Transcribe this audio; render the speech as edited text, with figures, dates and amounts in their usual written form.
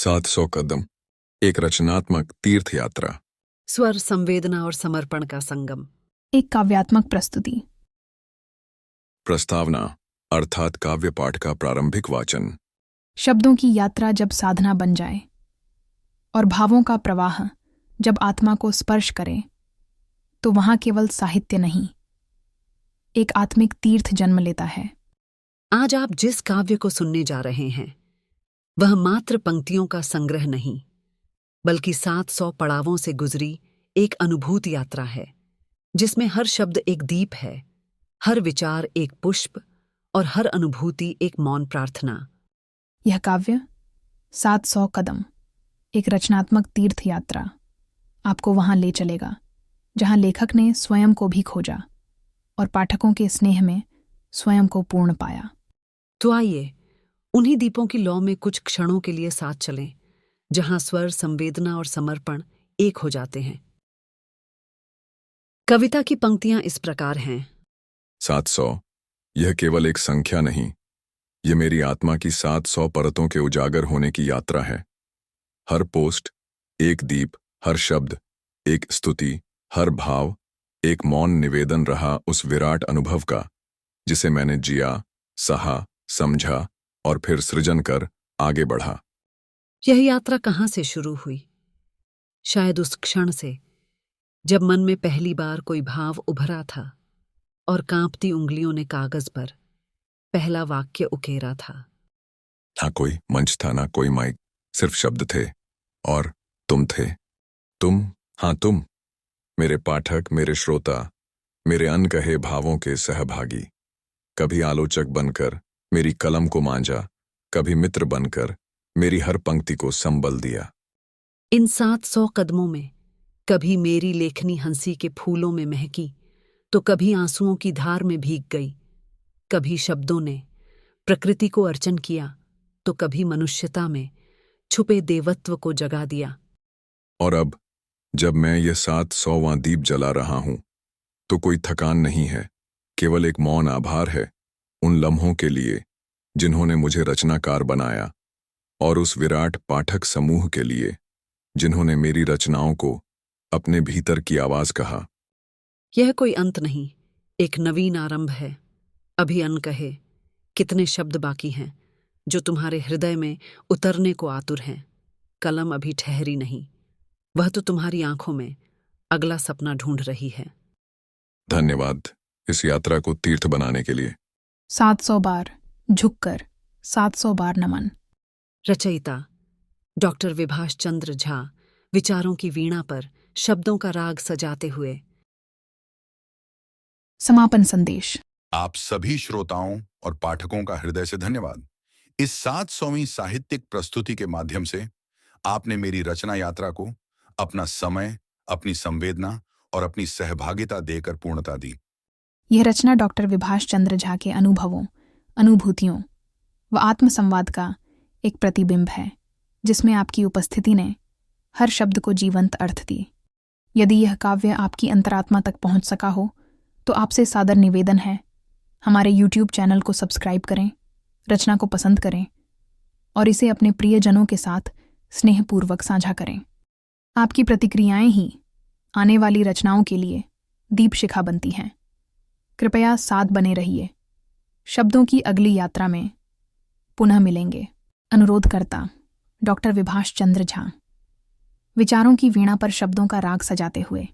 700 कदम, एक रचनात्मक तीर्थ यात्रा। स्वर, संवेदना और समर्पण का संगम। एक काव्यात्मक प्रस्तुति। प्रस्तावना अर्थात काव्य पाठ का प्रारंभिक वाचन। शब्दों की यात्रा जब साधना बन जाए और भावों का प्रवाह जब आत्मा को स्पर्श करे, तो वहां केवल साहित्य नहीं, एक आत्मिक तीर्थ जन्म लेता है। आज आप जिस काव्य को सुनने जा रहे हैं वह मात्र पंक्तियों का संग्रह नहीं, बल्कि 700 पड़ावों से गुजरी एक अनुभूति यात्रा है, जिसमें हर शब्द एक दीप है, हर विचार एक पुष्प और हर अनुभूति एक मौन प्रार्थना। यह काव्य 700 कदम, एक रचनात्मक तीर्थ यात्रा, आपको वहां ले चलेगा जहां लेखक ने स्वयं को भी खोजा और पाठकों के स्नेह में स्वयं को पूर्ण पाया। तो आइए उन्हीं दीपों की लौ में कुछ क्षणों के लिए साथ चलें, जहां स्वर, संवेदना और समर्पण एक हो जाते हैं। कविता की पंक्तियां इस प्रकार हैं। 700 यह केवल एक संख्या नहीं, यह मेरी आत्मा की 700 परतों के उजागर होने की यात्रा है। हर पोस्ट एक दीप, हर शब्द एक स्तुति, हर भाव एक मौन निवेदन रहा उस विराट अनुभव का, जिसे मैंने जिया, सहा, समझा और फिर सृजन कर आगे बढ़ा। यह यात्रा कहां से शुरू हुई? शायद उस क्षण से जब मन में पहली बार कोई भाव उभरा था और कांपती उंगलियों ने कागज पर पहला वाक्य उकेरा था। ना कोई मंच था, ना कोई माइक, सिर्फ शब्द थे और तुम थे। तुम, हाँ तुम, मेरे पाठक, मेरे श्रोता, मेरे अनकहे भावों के सहभागी। कभी आलोचक बनकर मेरी कलम को मांझा, कभी मित्र बनकर मेरी हर पंक्ति को संबल दिया। इन 700 कदमों में कभी मेरी लेखनी हंसी के फूलों में महकी, तो कभी आंसुओं की धार में भीग गई। कभी शब्दों ने प्रकृति को अर्चन किया, तो कभी मनुष्यता में छुपे देवत्व को जगा दिया। और अब जब मैं ये 700वां दीप जला रहा हूं, तो कोई थकान नहीं है, केवल एक मौन आभार है उन लम्हों के लिए जिन्होंने मुझे रचनाकार बनाया, और उस विराट पाठक समूह के लिए जिन्होंने मेरी रचनाओं को अपने भीतर की आवाज कहा। यह कोई अंत नहीं, एक नवीन आरंभ है। अभी अनकहे कितने शब्द बाकी हैं जो तुम्हारे हृदय में उतरने को आतुर हैं। कलम अभी ठहरी नहीं, वह तो तुम्हारी आंखों में अगला सपना ढूंढ रही है। धन्यवाद इस यात्रा को तीर्थ बनाने के लिए। 700 बार झुककर 700 बार नमन। रचयिता डॉक्टर विभाष चंद्र झा, विचारों की वीणा पर शब्दों का राग सजाते हुए। समापन संदेश। आप सभी श्रोताओं और पाठकों का हृदय से धन्यवाद। इस 700वीं साहित्यिक प्रस्तुति के माध्यम से आपने मेरी रचना यात्रा को अपना समय, अपनी संवेदना और अपनी सहभागिता देकर पूर्णता दी। यह रचना डॉक्टर विभाष चंद्र झा के अनुभवों, अनुभूतियों व आत्मसंवाद का एक प्रतिबिंब है, जिसमें आपकी उपस्थिति ने हर शब्द को जीवंत अर्थ दी। यदि यह काव्य आपकी अंतरात्मा तक पहुंच सका हो, तो आपसे सादर निवेदन है, हमारे YouTube चैनल को सब्सक्राइब करें, रचना को पसंद करें और इसे अपने प्रियजनों के साथ स्नेहपूर्वक साझा करें। आपकी प्रतिक्रियाएं ही आने वाली रचनाओं के लिए दीप शिखा बनती हैं। कृपया साथ बने रहिए। शब्दों की अगली यात्रा में पुनः मिलेंगे। अनुरोधकर्ता डॉक्टर विभाष चंद्र झा, विचारों की वीणा पर शब्दों का राग सजाते हुए।